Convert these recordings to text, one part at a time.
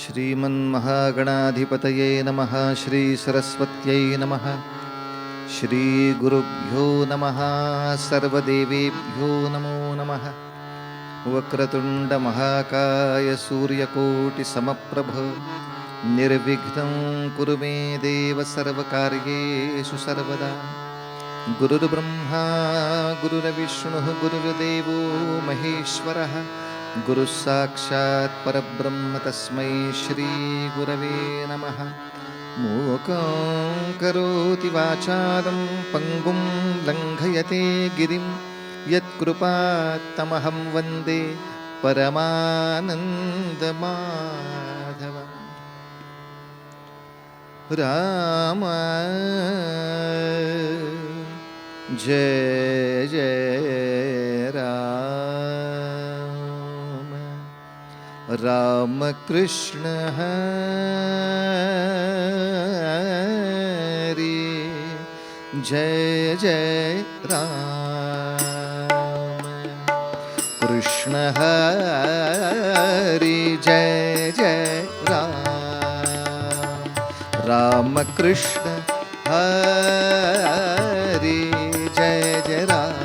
श्रीमन्महागणाधिपतये नमः। श्री सरस्वत्यै नमः। श्री गुरुभ्यो नमः। सर्वदेवेभ्यो नमो नमः। वक्रतुंड महाकाय सूर्यकोटिसमप्रभ निर्विघ्नं कुरु मे देव सर्वकार्येषु सर्वदा। गुरुर्ब्रह्मा गुरुर्विष्णुः गुरुर्देवो महेश्वरः गुरुः साक्षात् परब्रह्म तस्मै श्री गुरवे नमः। मूकं करोति वाचालं पङ्गुं लङ्घयते गिरिं यत्कृपात्तमहं वन्दे परमानन्दमाधवम्। राम जय जय राम। राम कृष्ण हरि जय जय राम। कृष्ण हरि जय जय राम। राम कृष्ण हरि जय जय राम।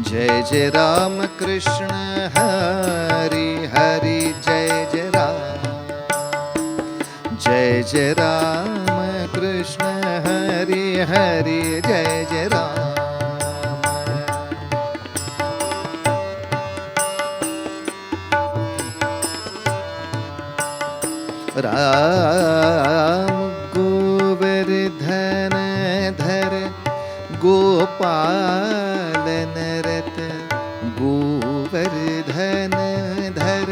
जय जय राम कृष्ण हरि हरि जय जय राम। जय जय राम कृष्ण हरि हरि जय जय राम। राम गोवर्धन धर गोपालन रत गोवर्धन धर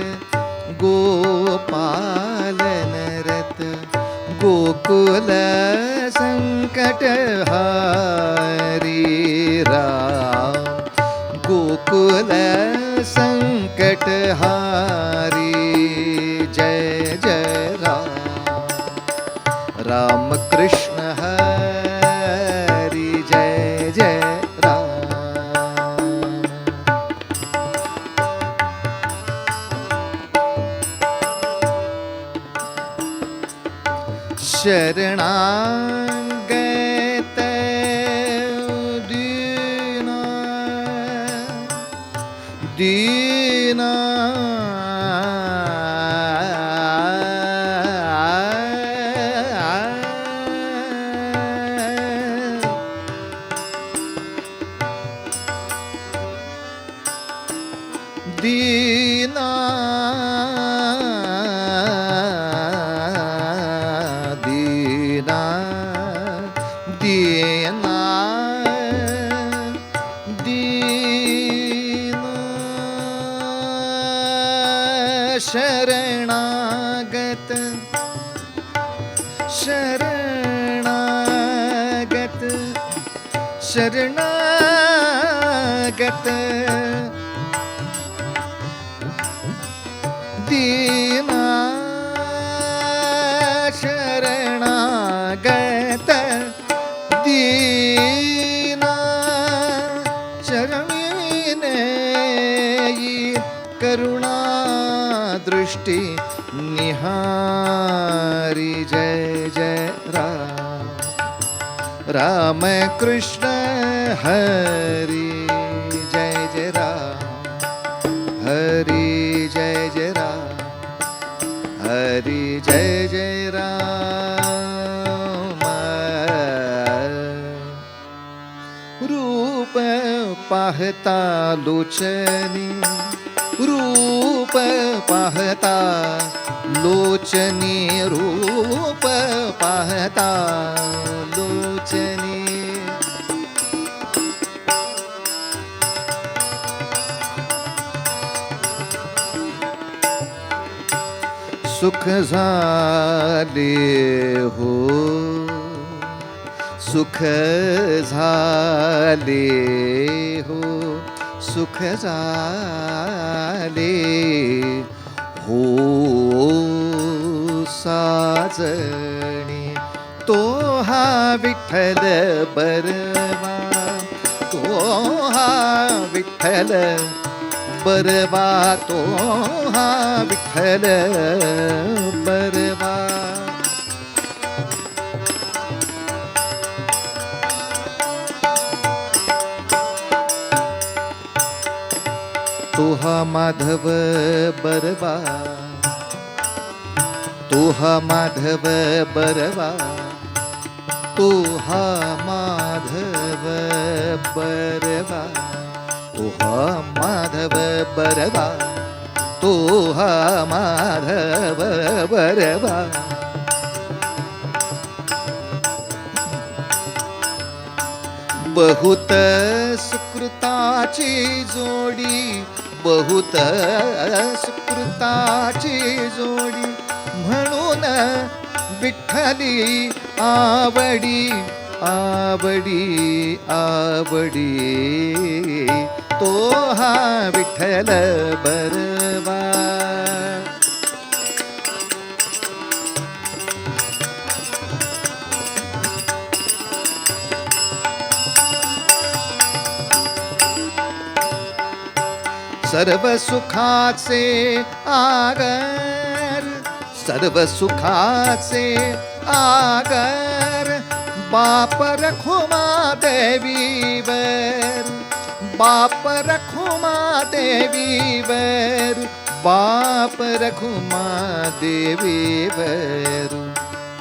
गोपालन रत गोकुल संकट हारी। राम गोकुल संकट हारी जय जय राम। राम कृष्ण हरि जय जय राम। शरणागत दीना दीना दीना दीना दीना दीना शरणागत शरणागत शरणागत दीना शरणागत दीना शरणीने करुणा दृष्टि निहारी जय जय राम। राम कृष्ण हरि जय जय राम। हरि जय जय राम। हरि जय जय राम। रूप पाहता लोचनी रूप पाहता लोचनी रूप पाहता लोचनी सुख झाले हो सुख झाले हो सुख झाले हो साजणी तो हा विठ्ठल बरवा तो हा विठ्ठल बरवा तो हा विठ्ठल बरवा. तो हा माधव बरवा, तो हा माधव बरवा, तो हा माधव बरवा, तो हा माधव बरवा, तो हा माधव बरवा. बहुत सुकृताची जोडी, बहुत सुकृताची जोडी, म्हणून विठ्ठली आवडी आवडी आवडी. तो हा विठ्ठल बरवा. सर्व सुखाचे आगर, सर्व सुखाचे आगर, बाप रखुमा देवीवर, बाप रखुमा देवीवर, बाप रखुमा देवीवर.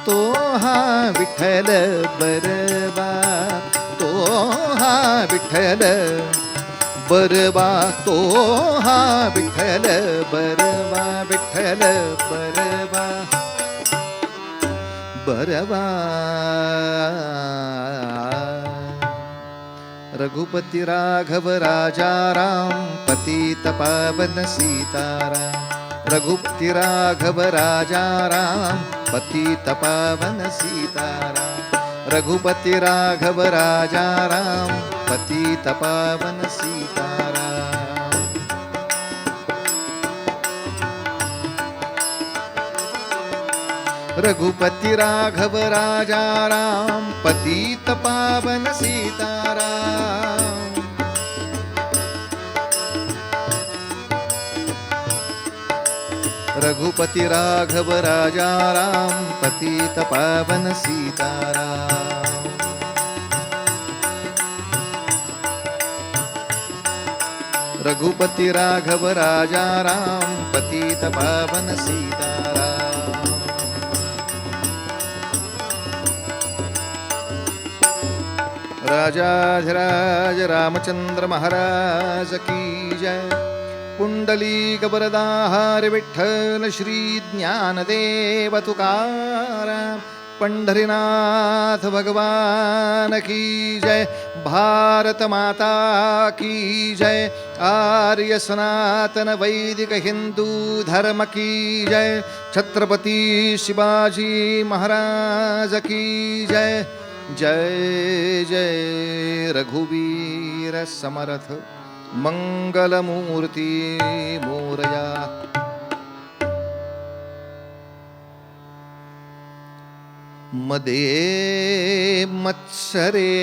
तो हा विठ्ठल बरवा, तो हा विठ्ठल बरवा, तो हा विठ्ठल बरवा, विठ्ठल बरवा बरवा. रघुपती राघव राजा राम, पतित पावन सीताराम. रघुपती राघव राजा राम, पतित पावन सीताराम. रघुपती राघव राजा राम, पतित पावन सीताराम. रघुपती राघव राजा राम, पतित पावन सीताराम. रघुपती राघव राजा राम, पतित पावन सीताराम. रघुपती राघव राजा राम, पतित पावन सीताराम. राजाधिराज रामचंद्र महाराज की जय. पुंडलीक वरदाहार विठ्ठल श्री ज्ञानदेव तुकाराम. पंढरीनाथ भगवान की जय. भारत माता की जय. आर्य सनातन वैदिक हिंदू धर्म की जय. छत्रपति शिवाजी महाराज की जय. जय जय रघुवीर समर्थ मंगलमूर्ती मोरया. मदे मत्सरे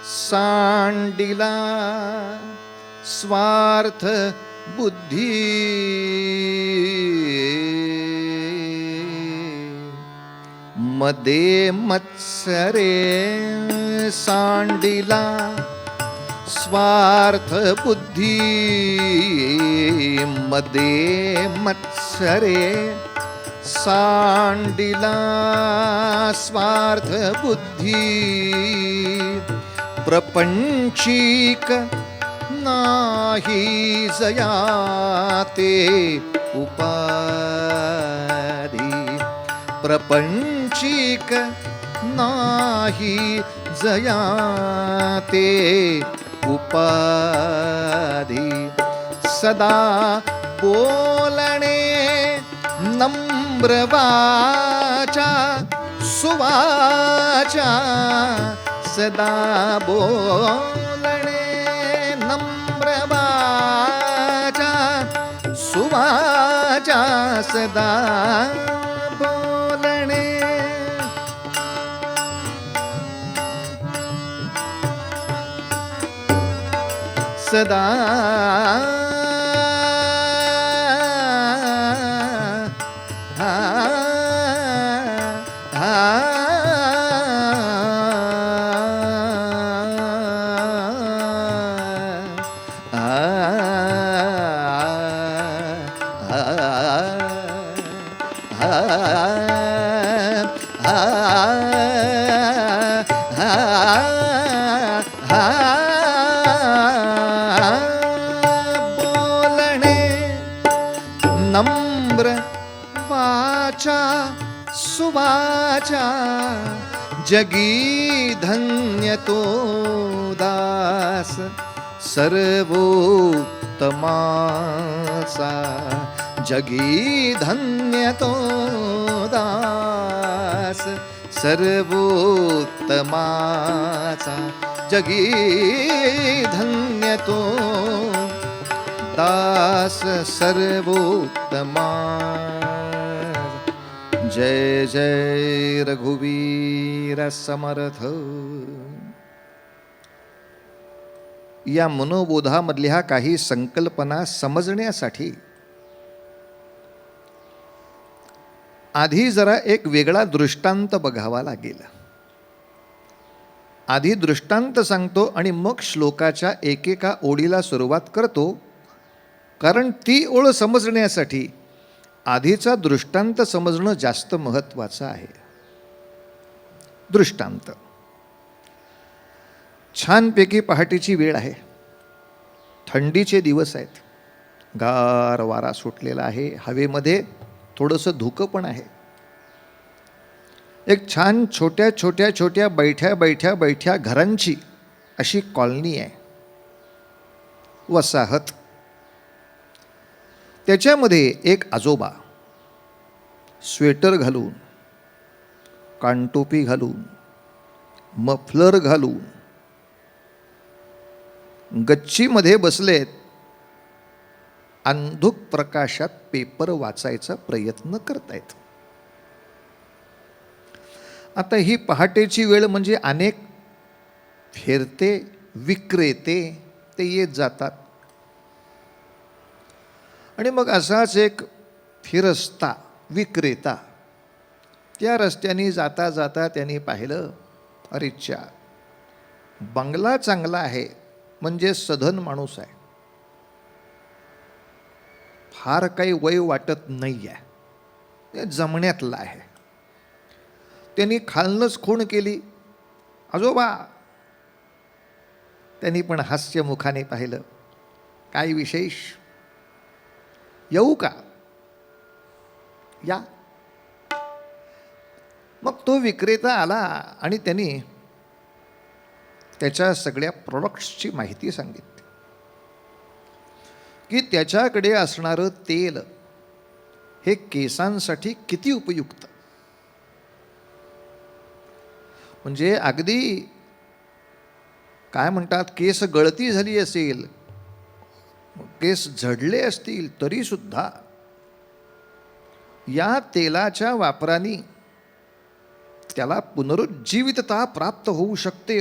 सांडिला स्वार्थ बुद्धी. मदे मत्सरे सांडिला स्वार्थ बुद्धी. मदे मत्सरे सांडिला स्वार्थ बुद्धी. प्रपंचिक नाही जयाते उपाधी. प्रपंचिक नाही जयाते उपाधी. सदा बोलणे नम्र वाचा सुवाचा. सदा बोलणे नम्र वाचा सुवाचा. सदा बोलणे सदा बोलणे नम्र वाचा सुवाचा जगी धन्य तो दास सर्वोत्तमाचा जगी धन्य तो दास सर्वोत्तमाचा जगी धन्य तो दास सर्वोत्तमा. जय जय रघुवीर समर्थ. या मनोबोधामधल्या काही संकल्पना समजण्यासाठी आधी जरा एक वेगळा दृष्टांत बघावा लागेल. आधी दृष्टांत सांगतो आणि मग श्लोकाच्या एकेका ओळीला सुरुवात करतो, कारण ती ओळ समजण्यासाठी आधीचा दृष्टांत समजणं जास्त महत्त्वाचं आहे. दृष्टांत. छानपैकी पहाटेची वेळ आहे, थंडीचे दिवस आहेत, गार वारा सुटलेला आहे, हवेमध्ये थोडंसं धुकं पण आहे. एक छान छोट्या छोट्या छोट्या बैठ्या घरांची अशी कॉलनी आहे, वसाहत. त्याच्यामध्ये एक आजोबा स्वेटर घालून, कानटोपी घालून, मफलर घालून गच्चीमध्ये बसलेत, अंधुक प्रकाशात पेपर वाचायचा प्रयत्न करतायत. आता ही पहाटेची वेळ म्हणजे अनेक फिरते विक्रेते ते येत जातात. आणि मग असाच एक फिरस्ता विक्रेता त्या रस्त्याने जाता जाता त्यांनी पाहिलं, अरेच्या, बंगला चांगला आहे, म्हणजे सधन माणूस आहे, फार काही वय वाटत नाही आहे, ते जमण्यातलं आहे. त्यांनी खालनच खूण केली, आजोबा. त्यांनी पण हास्यमुखाने पाहिलं, काय विशेष, येऊ का, या. मग तो विक्रेता आला आणि त्यांनी त्याच्या सगळ्या प्रोडक्ट्सची माहिती सांगितली, की त्याच्याकडे असणारं तेल हे केसांसाठी किती उपयुक्त. म्हणजे अगदी काय म्हणतात, केस गळती झाली असेल, केस झडले असतील, तरी सुद्धा या तेलाच्या वापराने त्याला पुनरुज्जीवितता प्राप्त होऊ शकते.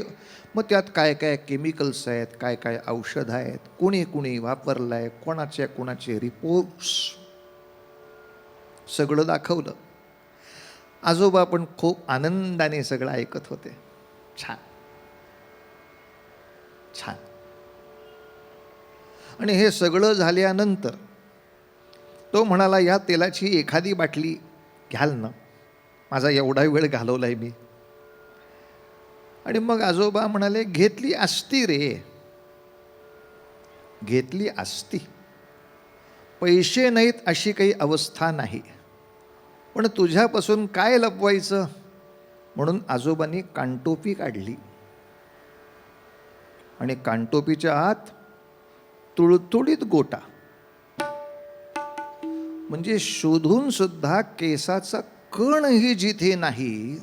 मग त्यात काय काय केमिकल्स आहेत, काय काय औषध आहेत, कोणी कोणी वापरलं आहे, कोणाचे रिपोर्ट्स, सगळं दाखवलं. आजोबा पण खूप आनंदाने सगळं ऐकत होते. छान छान. आणि हे सगळं झाल्यानंतर तो म्हणाला, या तेलाची एखादी बाटली घ्याल ना, माझा एवढा वेळ घालवलाय मी. आणि मग आजोबा म्हणाले, घेतली असती रे, घेतली असती, पैसे नाहीत अशी काही अवस्था नाही, पण तुझ्यापासून काय लपवायचं, म्हणून आजोबांनी कानटोपी काढली आणि कानटोपीच्या आत तुळतुळीत गोटा, म्हणजे शोधून सुद्धा केसाचा कणही जिथे नाही.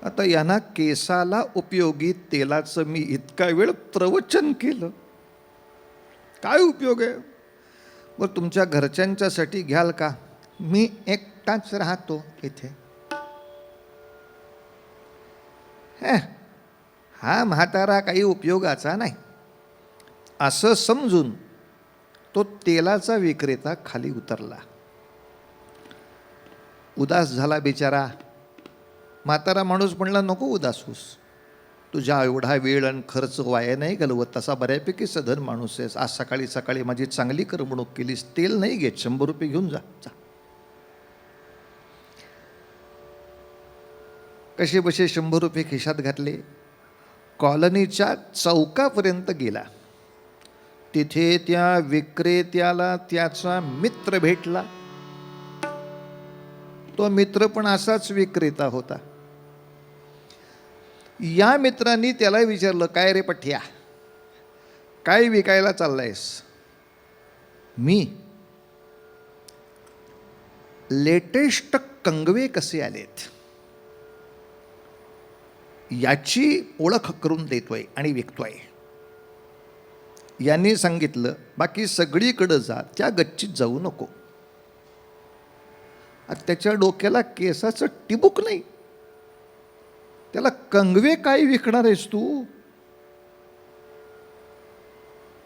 आता यांना केसाला उपयोगी तेलाचं मी इतका वेळ प्रवचन केलं, काय उपयोग आहे. मग तुमच्या घरच्यांच्यासाठी घ्याल का, मी एकटाच राहतो इथे. हा म्हातारा काही उपयोगाचा नाही, असं समजून तो तेलाचा विक्रेता खाली उतरला. उदास झाला बिचारा. म्हातारा माणूस म्हणला, नको उदास होस, तुझ्या एवढा वेळ आणि खर्च वाया नाही घालवत, तसा बऱ्यापैकी सधन माणूस आहेस. आज सकाळी सकाळी माझी चांगली करमणूक केलीस, तेल नाही घेत, 100 रुपये घेऊन जा. कसे बसे 100 रुपये खिशात घातले, कॉलनीच्या चौकापर्यंत गेला. तिथे त्या विक्रेत्याला त्याचा मित्र भेटला. तो मित्र पण असाच विक्रेता होता. या मित्रांनी त्याला विचारलं, काय रे पठ्या, काय विकायला चाललायस? मी लेटेस्ट कंगवे कसे आलेत याची ओळख करून देतोय आणि विकतोय. यांनी सांगितलं, बाकी सगळीकडे जा, त्या गच्चीत जाऊ नको. त्याच्या डोक्याला केसाचं टिबूक नाही. त्याला कंगवे काय विकणार आहेस तू?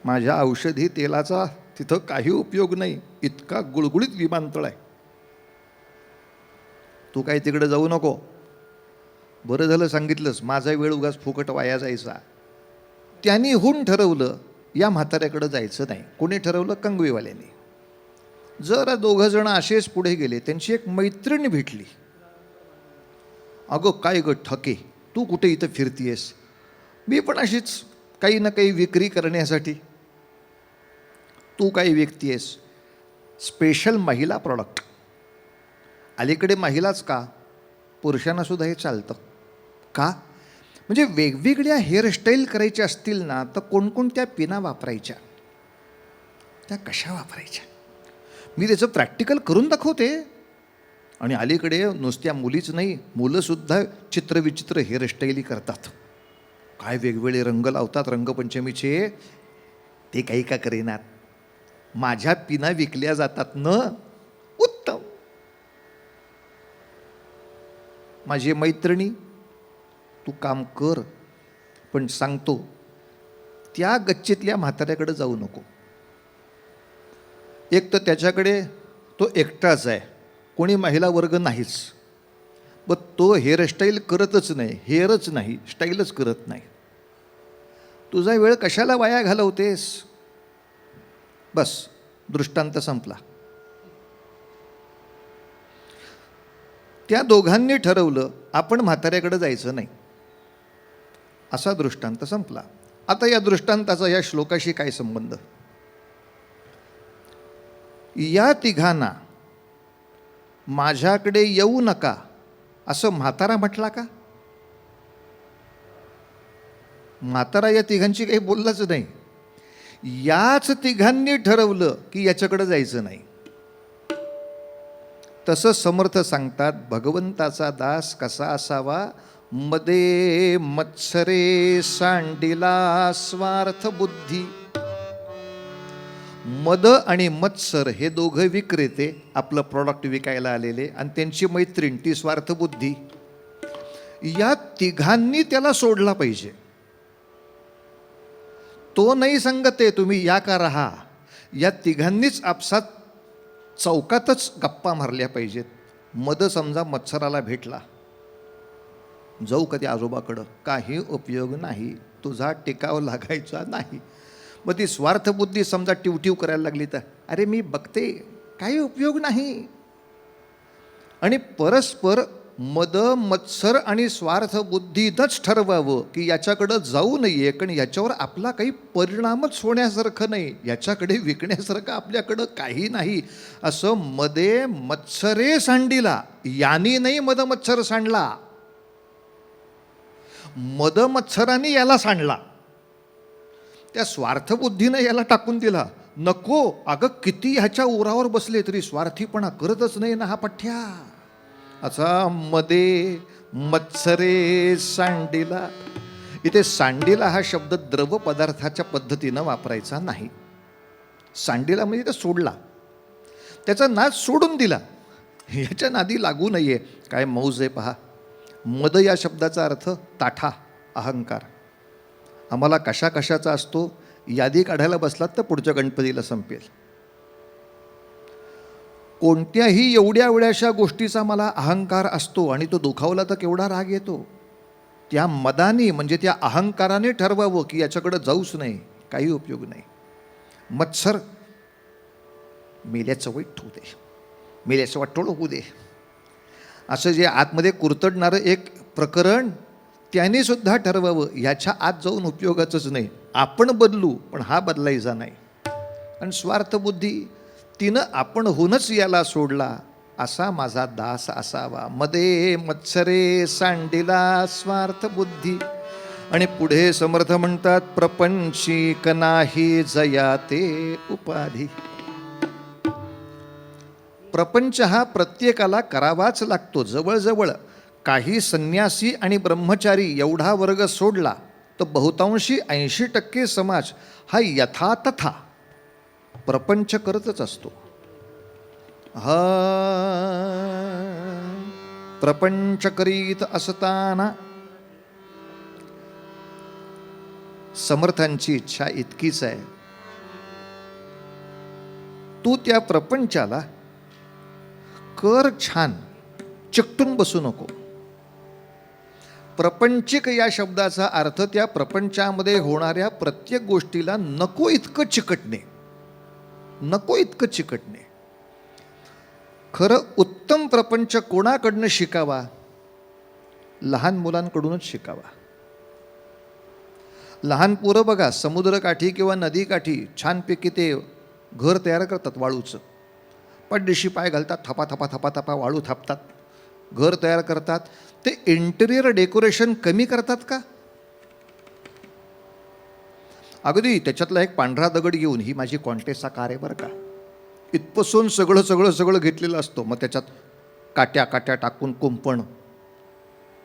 माझ्या औषधी तेलाचा तिथं काही उपयोग नाही, इतका गुळगुळीत विमानतळ आहे, तू काय तिकडे जाऊ नको. बरं झालं सांगितलंस, माझा वेळ उगाच फुकट वाया जायचा. त्यांनी होऊन ठरवलं या म्हाताऱ्याकडे जायचं नाही. कोणी ठरवलं? कंगवेवाल्याने. जरा दोघं जण असेच पुढे गेले. त्यांची एक मैत्रीण भेटली. अगं काय ग ठके, तू कुठे इथं फिरतीयस? मी पण अशीच काही ना काही विक्री करण्यासाठी. तू काही विकतीयस? स्पेशल महिला प्रॉडक्ट. अलीकडे महिलाच का, पुरुषांना सुद्धा हे चालतं का? म्हणजे वेगवेगळ्या हेअरस्टाईल करायच्या असतील ना, तर कोणकोणत्या पिना वापरायच्या, त्या कशा वापरायच्या, मी त्याचं प्रॅक्टिकल करून दाखवते. आणि अलीकडे नुसत्या मुलीच नाही, मुलंसुद्धा चित्रविचित्र हेअरस्टाईली करतात. काय वेगवेगळे रंग लावतात रंगपंचमीचे, ते काही का करेनात. माझ्या पिना विकल्या जातात न, उत्तम. माझी मैत्रिणी, तू काम कर, पण सांगतो त्या गच्चीतल्या म्हाताऱ्याकडे जाऊ नको. एक तर त्याच्याकडे तो एकटाच आहे, कोणी महिला वर्ग नाहीच. ब तो हेअरस्टाईल करतच नाही, हेअरच नाही, स्टाईलच करत नाही. तुझा वेळ कशाला वाया घालवतेस? बस, दृष्टांत संपला. त्या दोघांनी ठरवलं आपण म्हाताऱ्याकडे जायचं नाही. असा दृष्टांत संपला. आता या दृष्टांताचा या श्लोकाशी काय संबंध? या तिघांना माझ्याकडे येऊ नका असं म्हातारा म्हटला का? म्हातारा या तिघांची काही बोललाच नाही. याच तिघांनी ठरवलं की याच्याकडे जायचं नाही. तसं समर्थ सांगतात, भगवंताचा दास कसा असावा? मदे मत्सरे सांडिला स्वार्थ बुद्धी. मद आणि मत्सर हे दोघं विक्रेते आपलं प्रॉडक्ट विकायला आलेले, आणि त्यांची मैत्रीण ती स्वार्थबुद्धी. या तिघांनी त्याला सोडला पाहिजे. तो नाही सांगते तुम्ही या का राहा. या तिघांनीच आपसात चौकातच गप्पा मारल्या पाहिजेत. मद समजा मत्सराला भेटला, जाऊ कधी आजोबाकडं, काही उपयोग नाही, तुझा टिकाव लागायचा नाही. मग ती स्वार्थबुद्धी समजा टिवटिव करायला लागली तर, अरे मी बघते, काही उपयोग नाही. आणि परस्पर मद मत्सर आणि स्वार्थबुद्धीनंच ठरवावं की याच्याकडं जाऊ नये, कारण याच्यावर आपला काही परिणामच होण्यासारखं नाही, याच्याकडे विकण्यासारखं आपल्याकडं काही नाही. असं मदे मत्सरे सांडिला. यानी नाही मद मत्सर सांडला, मद मत्सराने याला सांडला. त्या स्वार्थबुद्धीनं याला टाकून दिला. नको, अगं किती ह्याच्या उरावर बसले तरी स्वार्थीपणा करतच नाही ना हा पठ्या. असा मदे मत्सरे सांडिला. इथे सांडिला हा शब्द द्रव पदार्थाच्या पद्धतीनं वापरायचा नाही. सांडिला म्हणजे ते सोडला, त्याचा नाद सोडून दिला, ह्याच्या नादी लागू नये. काय मौज आहे पहा. मद या शब्दाचा अर्थ ताठा, अहंकार. आम्हाला कशा कशाचा असतो? यादी काढायला बसलात तर पुढच्या गणपतीला संपेल. कोणत्याही एवढ्या एवढ्याशा गोष्टीचा मला अहंकार असतो आणि तो दुखावला तर केवढा राग येतो. त्या मदानी म्हणजे त्या अहंकाराने ठरवावं की याच्याकडे जाऊच नाही, काही उपयोग नाही. मत्सर मेल्याचं वाईट होऊ दे, मेल्याचं वाटोळ होऊ दे, असं जे आतमध्ये कुरतडणारं एक प्रकरण त्याने सुद्धा ठरवावं ह्याच्या आत जाऊन उपयोगाचंच नाही. आपण बदलू पण हा बदलायचा नाही. आणि स्वार्थबुद्धी तिनं आपण होऊनच याला सोडला, असा माझा दास असावा. मध्ये मत्सरे सांडिला स्वार्थ बुद्धी. आणि पुढे समर्थ म्हणतात प्रपंचिक नाही जया ते उपाधी. प्रपंच हा प्रत्येकाला करावाच लागतो. जवळजवळ काही संन्यासी आणि ब्रह्मचारी एवढा वर्ग सोडला तर बहुतांशी 80% समाज हा यथातथा प्रपंच करतच असतो. हा प्रपंच करीत असताना समर्थांची इच्छा इतकीच आहे, तू त्या प्रपंचाला कर छान, चिकटून बसू नको. प्रपंचिक या शब्दाचा अर्थ त्या प्रपंचामध्ये होणाऱ्या प्रत्येक गोष्टीला नको इतकं चिकटणे, नको इतकं चिकटणे. खरं उत्तम प्रपंच कोणाकडनं शिकावा? लहान मुलांकडूनच शिकावा. लहान पोरं बघा समुद्रकाठी किंवा नदीकाठी छानपैकी ते घर तयार करतात वाळूचं. पाठदिशी पाय घालतात, थपा थपा थपा थपा वाळू थापतात, घर तयार करतात. ते इंटेरियर डेकोरेशन कमी करतात का? अगदी त्याच्यातला एक पांढरा दगड घेऊन, ही माझी कॉन्टेसा कार आहे बरं का, इथपासून सगळं सगळं सगळं घेतलेलं असतं. मग त्याच्यात काट्या काट्या टाकून कुंपण,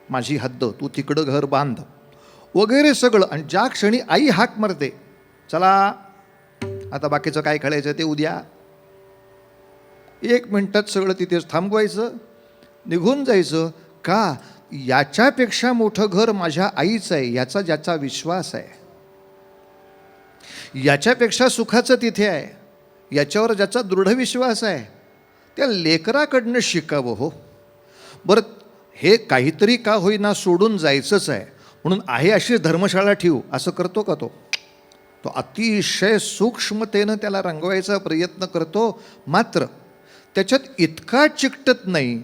माझी हद्द, तू तिकडं घर बांध वगैरे सगळं. आणि ज्या क्षणी आई हाक मारते, चला आता बाकीचं काय खेळायचं ते उद्या, 1 मिनिटात सगळं तिथेच थांबवायचं, निघून जायचं. का? याच्यापेक्षा मोठं घर माझ्या आईचं आहे, याचा ज्याचा विश्वास आहे, याच्यापेक्षा सुखाचं तिथे आहे, याच्यावर ज्याचा दृढ विश्वास आहे, त्या लेकराकडनं शिकावं. हो बरं, हे काहीतरी का होईना सोडून जायचंच आहे म्हणून आहे अशी धर्मशाळा ठेवू असं करतो का? तो अतिशय सूक्ष्मतेनं त्याला रंगवायचा प्रयत्न करतो, मात्र त्याच्यात इतका चिकटत नाही.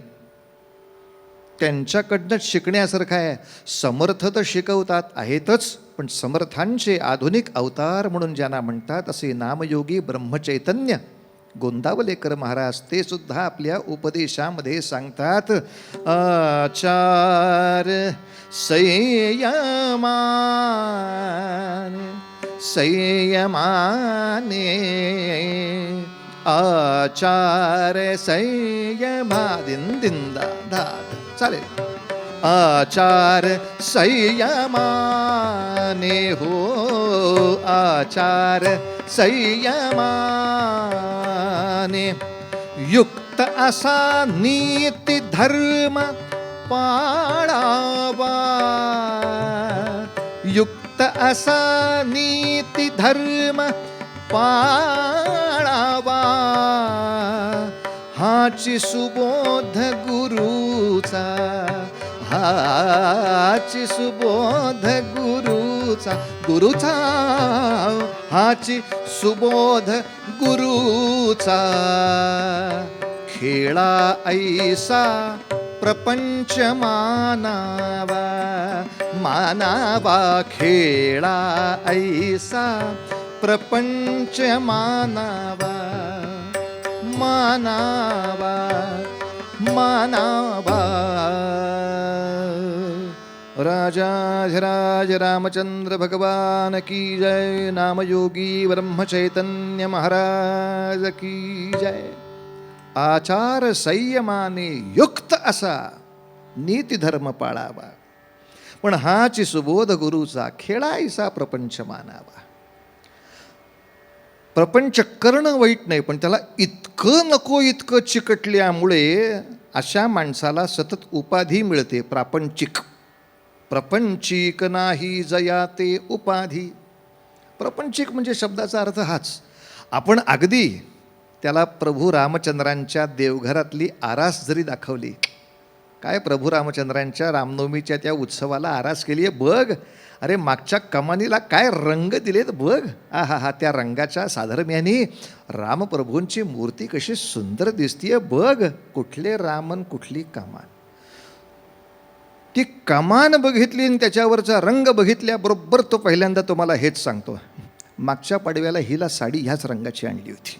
त्यांच्याकडनं शिकण्यासारखं आहे. समर्थ तर शिकवतात आहेतच, पण समर्थांचे आधुनिक अवतार म्हणून ज्यांना म्हणतात असे नामयोगी ब्रह्मचैतन्य गोंदावलेकर महाराज, ते सुद्धा आपल्या उपदेशामध्ये सांगतात, आचार संयमान संयमाने, आचार संयमा दिन दिंदा धात चालेल. आचार संयमाने हो, आचार संयमाने युक्त असा नीती धर्म पाळावा, युक्त असा नीती धर्म पाळावा. हाची सुबोध गुरुचा, हाची सुबोध गुरुचा, गुरुचा हाची सुबोध गुरुचा. खेळा ऐसा प्रपंच मानावा, मानावा खेळा ऐसा प्रपंच मानावा, मानावा मानावा. राजाधिराज रामचंद्र भगवान की जय. नामयोगी ब्रह्मचैतन्य महाराज की जय. आचार संयमाने युक्त असा नीती धर्म पाळावा, पण हाची सुबोध गुरुचा, खेळायचा प्रपंच मानावा. प्रपंच करणं वाईट नाही, पण त्याला इतकं नको इतकं चिकटल्यामुळे अशा माणसाला सतत उपाधी मिळते प्रापंचिक. प्रपंचिक नाही जया ते उपाधी. प्रपंचिक म्हणजे शब्दाचा अर्थ हाच. आपण अगदी त्याला प्रभू रामचंद्रांच्या देवघरातली आरास जरी दाखवली, काय प्रभू रामचंद्रांच्या रामनवमीच्या त्या उत्सवाला आरास केली आहे बघ, अरे मागच्या कमानीला काय रंग दिलेत बघ, हा त्या रंगाच्या साधर्म्याने रामप्रभूंची मूर्ती कशी सुंदर दिसतीये बघ, कुठले रामन कुठली कमान. ती कमान बघितली आणि त्याच्यावरचा रंग बघितल्याबरोबर तो पहिल्यांदा तुम्हाला हेच सांगतो, मागच्या पाडव्याला हिला साडी ह्याच रंगाची आणली होती.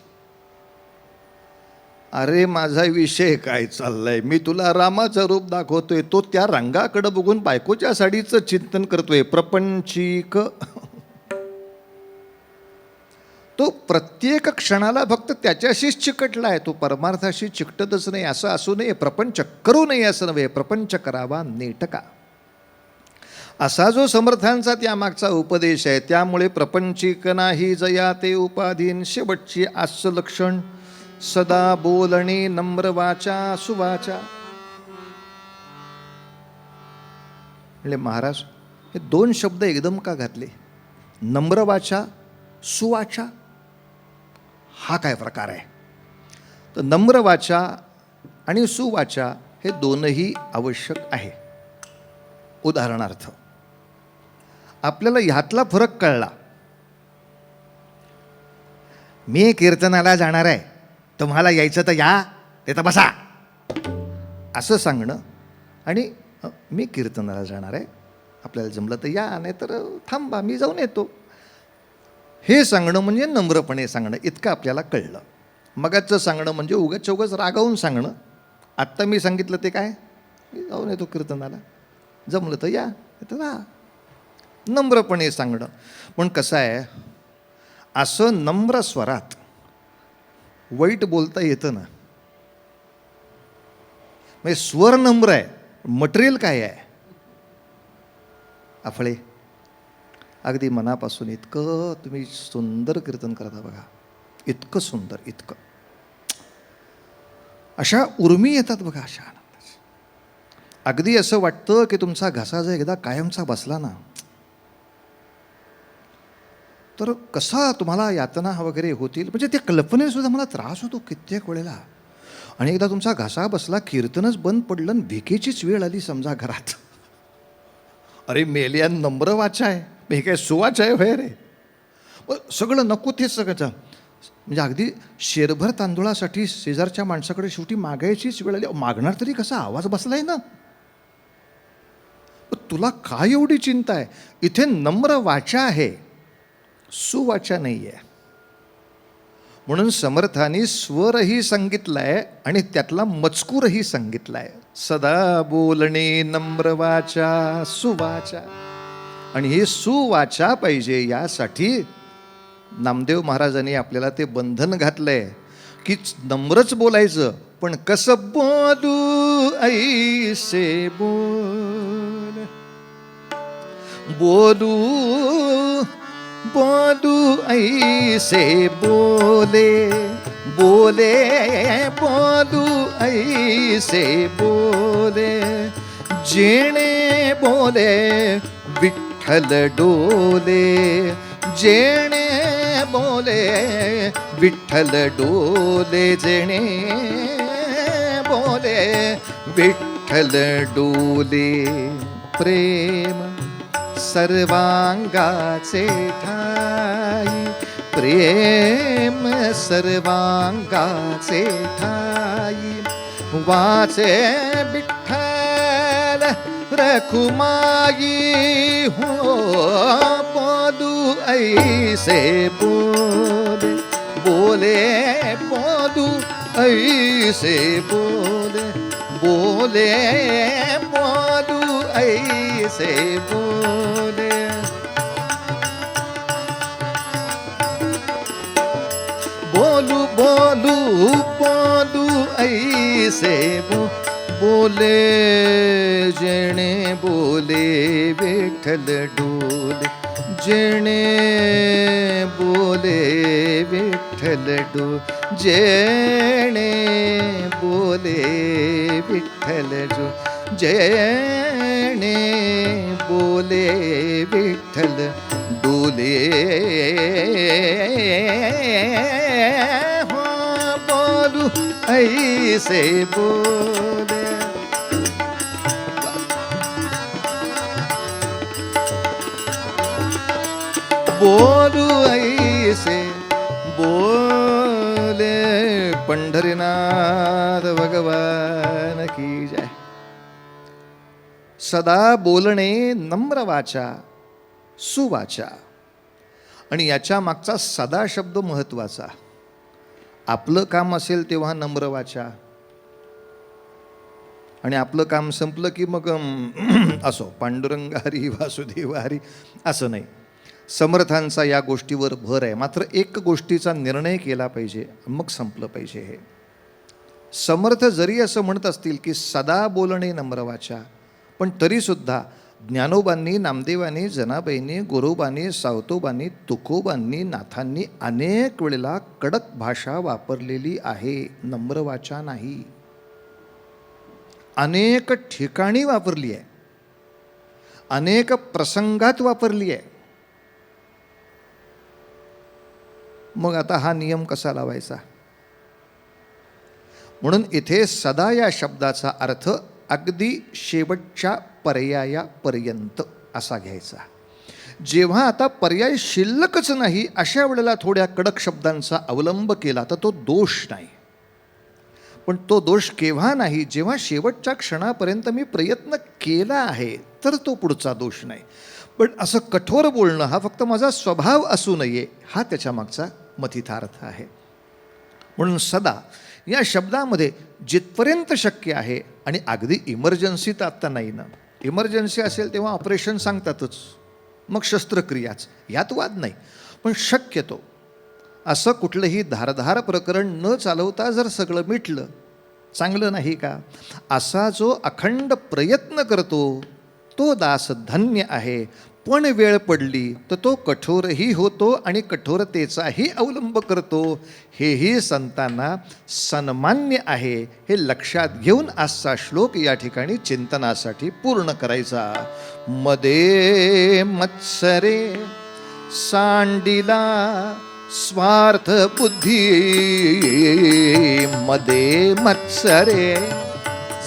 अरे माझा विषय काय चाललाय, मी तुला रामाचं रूप दाखवतोय, तो त्या रंगाकडं बघून बायकोच्या साडीचं चिंतन करतोय. प्रपंचिक तो प्रत्येक क्षणाला फक्त त्याच्याशीच चिकटला आहे, तो परमार्थाशी चिकटतच नाही. असं असू नये, प्रपंच करू नये असं नव्हे, प्रपंच करावा नेटका, असा जो समर्थांचा त्यामागचा उपदेश आहे. त्यामुळे प्रपंचिक नाही जया ते उपाधीन, शेवटची आस्य लक्षण सदा बोलणे नम्र वाचा सुवाचा. म्हणजे महाराज हे दोन शब्द एकदम का घातले, नम्र वाचा सुवाचा, हा काय प्रकार आहे? तर नम्र वाचा आणि सुवाचा हे दोनही आवश्यक आहे. उदाहरणार्थ आपल्याला ह्यातला फरक कळला, मी कीर्तनाला जाणार आहे, तुम्हाला यायचं तर या, ते तर बसा, असं सांगणं, आणि मी कीर्तनाला जाणार आहे, आपल्याला जमलं तर या, नाही तर थांबा मी जाऊन येतो, हे सांगणं म्हणजे नम्रपणे सांगणं. इतकं आपल्याला कळलं. मगाचं सांगणं म्हणजे उगाच रागावून सांगणं. आत्ता मी सांगितलं ते काय, मी जाऊन येतो कीर्तनाला, जमलं तर या, तर राहा, नम्रपणे सांगणं. पण कसं आहे, असं नम्र स्वरात वाईट बोलता येतं ना, म्हणजे स्वर नम्र आहे, मटेरियल काय आहे अफळे. अगदी मनापासून इतकं तुम्ही सुंदर कीर्तन करता बघा, इतकं सुंदर, इतकं अशा उर्मी येतात बघा, अशा आनंदाची. अगदी असं वाटतं की तुमचा घसा जर एकदा कायमचा बसला ना, तर कसा तुम्हाला यातना वगैरे होतील, म्हणजे त्या कल्पनेसुद्धा मला त्रास होतो कित्येक वेळेला. आणि एकदा तुमचा घसा बसला, कीर्तनच बंद पडलं, भिकेचीच वेळ आली समजा घरात, अरे मेलिया नम्र वाचा आहे, हे काय सुवाचा आहे होय रे, सगळं नको तेच सगळं. म्हणजे अगदी शेरभर तांदुळासाठी शेजारच्या माणसाकडे शेवटी मागायचीच वेळ आली. मागणार तरी कसा, आवाज बसलाय ना, तुला काय एवढी चिंता आहे. इथे नम्र वाचा आहे, सुवाचा नाही आहे. म्हणून समर्थांनी स्वरही सांगितलाय आणि त्यातला मजकूरही सांगितलाय, सदा बोलणे नम्र वाचा सुवाचा. आणि हे सुवाचा पाहिजे, यासाठी नामदेव महाराजांनी आपल्याला ते बंधन घातलंय की नम्रच बोलायचं, पण कसं बोलू ऐसे बोल, बोलू बोलू ऐसे बोले, बोले बोलू ऐसे बोले, जेणे बोले विठ्ठल डोले, जेणे बोले विठ्ठल डोले, जेणे बोले विठ्ठल डोले. प्रेम सर्वांगाचे ठाई, प्रेम सर्वांगाचे ठाई, वाचे विठ्ठल रखुमाई हो, बोलू ऐसे बोले, बोले बोलू ऐसे बोले, बोले बोलू ऐसे बोले. बोलू बोलू बोलू ऐसे बोले, जेणे बोले विठ्ठल डोले, जेणे बोले विठ्ठल डोले, जेणे बोले विठ्ठल डोले, जेणे बोले विठ्ठल डोले हो बोलू ऐसे बोले. बोलू ऐसे बोले. पंढरीनाथ भगवान की जय. सदा बोलणे नम्र वाचा सुवाचा. आणि याच्या मागचा सदा शब्द महत्वाचा. आपलं काम असेल तेव्हा नम्र वाचा, आणि आपलं काम संपलं की मग असो पांडुरंग हरी वासुदेव हरी असं नाही. समर्थांचा या गोष्टीवर भर आहे. मात्र एक गोष्टीचा निर्णय केला पाहिजे, मग संपलं पाहिजे. हे समर्थ जरी असं म्हणत असतील की सदा बोलणे नम्र वाचा, पण तरीसुद्धा ज्ञानोबांनी, नामदेवांनी, जनाबाईंनी, गुरुबांनी, सावतोबांनी, तुकोबांनी, नाथांनी अनेक वेळेला कडक भाषा वापरलेली आहे, नम्र वाचा नाही. अनेक ठिकाणी वापरली आहे, अनेक प्रसंगात वापरली आहे. मग आता हा नियम कसा लावायचा? म्हणून इथे सदा या शब्दाचा अर्थ अगदी शेवटच्या पर्यायापर्यंत असा घ्यायचा. जेव्हा आता पर्याय शिल्लकच नाही अशा वेळेला थोड्या कडक शब्दांचा अवलंब केला तर तो दोष नाही. पण तो दोष केव्हा नाही? जेव्हा शेवटच्या क्षणापर्यंत मी प्रयत्न केला आहे तर तो पुढचा दोष नाही. पण असं कठोर बोलणं हा फक्त माझा स्वभाव असू नये हा त्याच्या मागचा मथितार्थ आहे. म्हणून सदा या शब्दामध्ये जिथपर्यंत शक्य आहे, आणि अगदी इमर्जन्सी तर आत्ता नाही ना, इमर्जन्सी असेल तेव्हा ऑपरेशन सांगतातच, मग शस्त्रक्रियाच, यात वाद नाही. पण शक्यतो असं कुठलंही धारधार प्रकरण न चालवता जर सगळं मिटलं चांगलं नाही का? असा जो अखंड प्रयत्न करतो तो दास धन्य आहे. पण वेळ पडली तर तो कठोरही होतो आणि कठोरतेचाही अवलंब करतो. हेही संतांना सन्मान्य आहे. हे लक्षात घेऊन आजचा श्लोक या ठिकाणी चिंतनासाठी पूर्ण करायचा. मदे मत्सरे सांडिला स्वार्थ बुद्धी. मदे मत्सरे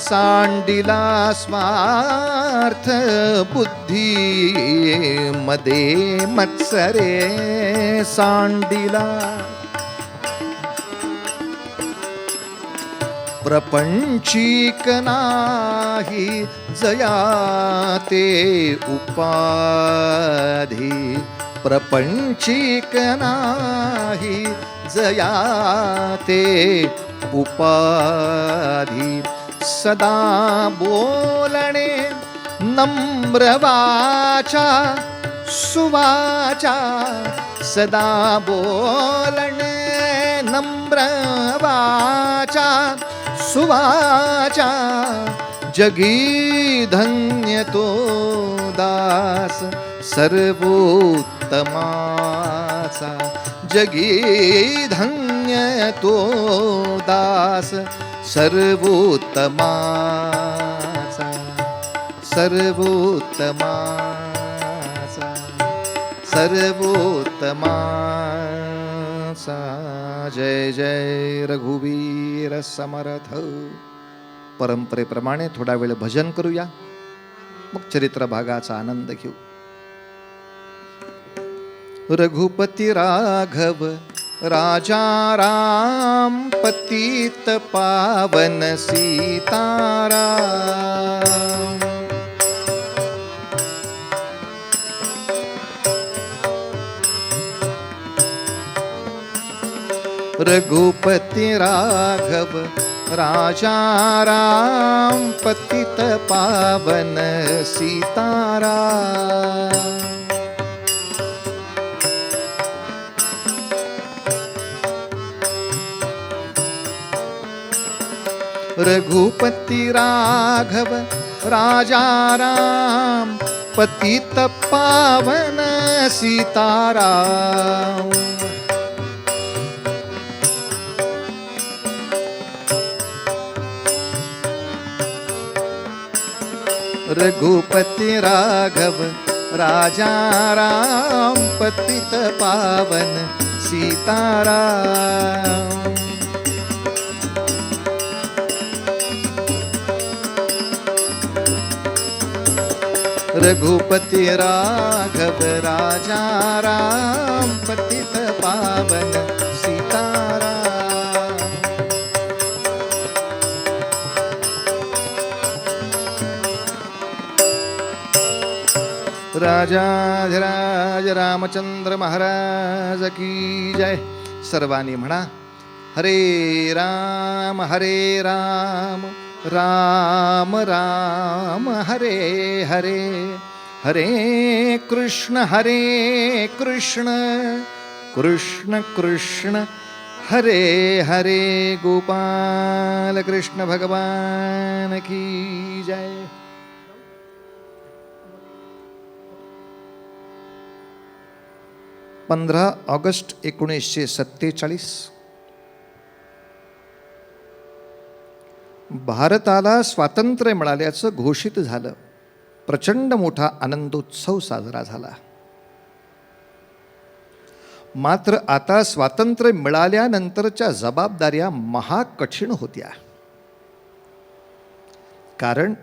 सांडिला स्वार्थ बुद्धी. मदे मत्सरे सांडिला प्रपंचिक नाही जया ते उपाधी. प्रपंचिक नाही जया ते उपाधी. सदा बोलणे नम्र वाचा सुवाचा. सदा बोलणे नम्र वाचा सुवाचा. जगी धन्य तो दास सर्वोत्तमाचा. जगी धन्य तो दास सर्वोत्तमाचा. सर्वोत्तमाचा. सर्वोत्तमाचा. जय जय रघुवीर समर्थ. परंपरेप्रमाणे थोडा वेळ भजन करूया, मग चरित्र भागाचा आनंद घेऊ. रघुपती राघव राजा राम पतित पावन सीताराम. रघुपती राघव राजा राम पतित पावन सीताराम. रघुपति राघव राजा राम पतित पावन सीताराम. रघुपति राघव राजा राम पतित पावन सीताराम। रघुपति राघव राजा राम पतित पावन सीताराम। राजाधिराज रामचंद्र महाराज की जय। सर्वांनी म्हणा हरे राम राम राम हरे हरे, हरे कृष्ण कृष्ण कृष्ण हरे हरे। गोपाल कृष्ण भगवान की जय। 15 ऑगस्ट 1947 भारताला स्वातंत्र्य मिळाल्याचं घोषित झालं. प्रचंड मोठा आनंदोत्सव साजरा झाला. मात्र आता स्वातंत्र्य मिळाल्यानंतरच्या जबाबदाऱ्या महाकठीण होत्या. कारण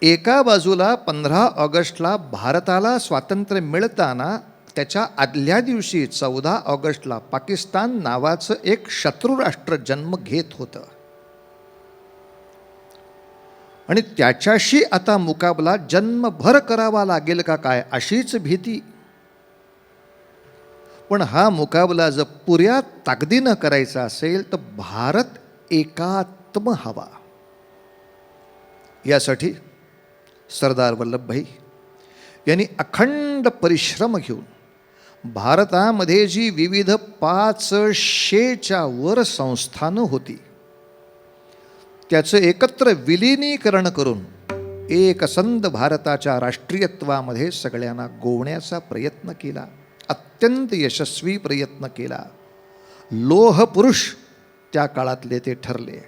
एका बाजूला 15 ऑगस्टला भारताला स्वातंत्र्य मिळताना त्याच्या आदल्या दिवशी 14 ऑगस्टला पाकिस्तान नावाचं एक शत्रुराष्ट्र जन्म घेत होतं आणि त्याच्याशी आता मुकाबला जन्मभर करावा लागेल का काय अशीच भीती. पण हा मुकाबला जर पुऱ्या ताकदीनं करायचा असेल तर भारत एकात्म हवा. यासाठी सरदार वल्लभभाई यांनी अखंड परिश्रम घेऊन भारतामध्ये जी विविध 500च्या वर संस्थानं होती त्याचं एकत्र विलिनीकरण करून एकसंध भारताच्या राष्ट्रीयत्वामध्ये सगळ्यांना गोवण्याचा प्रयत्न केला. अत्यंत यशस्वी प्रयत्न केला. लोह पुरुष त्या काळातले ते ठरले.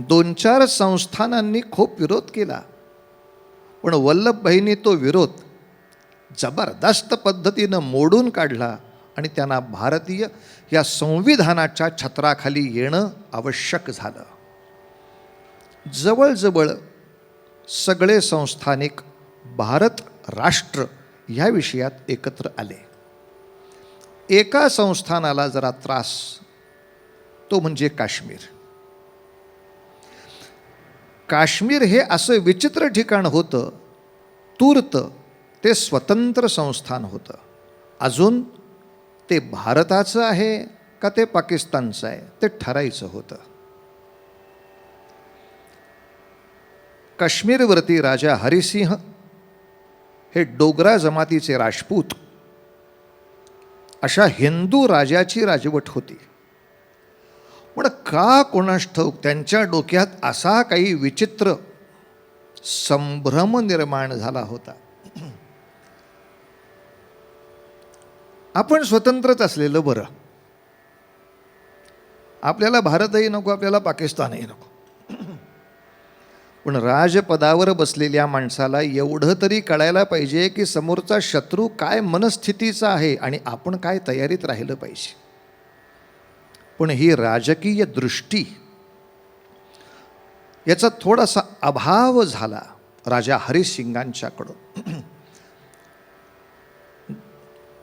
2-4 संस्थानांनी खूप विरोध केला पण वल्लभभाईंनी तो विरोध जबरदस्त पद्धतीनं मोडून काढला आणि त्यांना भारतीय या संविधानाच्या छत्राखाली येणं आवश्यक झालं. जवळजवळ सगळे संस्थानिक भारत राष्ट्र ह्या विषयात एकत्र आले. एका संस्थानाला जरा त्रास, तो म्हणजे काश्मीर. काश्मीर हे असं विचित्र ठिकाण होतं, तूर्त ते स्वतंत्र संस्थान होतं. अजून ते भारताचं आहे का ते पाकिस्तानचं आहे ते ठरायचं होतं. काश्मीरवरती राजा हरिसिंह हे डोगरा जमातीचे राजपूत अशा हिंदू राजाची राजवट होती. पण का कोणास ठाऊक त्यांच्या डोक्यात असा काही विचित्र संभ्रम निर्माण झाला होता. आपण स्वतंत्रच असलेलं बरं. आपल्याला भारतही नको, आपल्याला पाकिस्तानही नको. पण राजपदावर बसलेल्या माणसाला एवढं तरी कळायला पाहिजे की समोरचा शत्रू काय मनस्थितीचा आहे आणि आपण काय तयारीत राहिलं पाहिजे. पण ही राजकीय दृष्टी याचा थोडासा अभाव झाला राजा हरिसिंगांच्याकडून.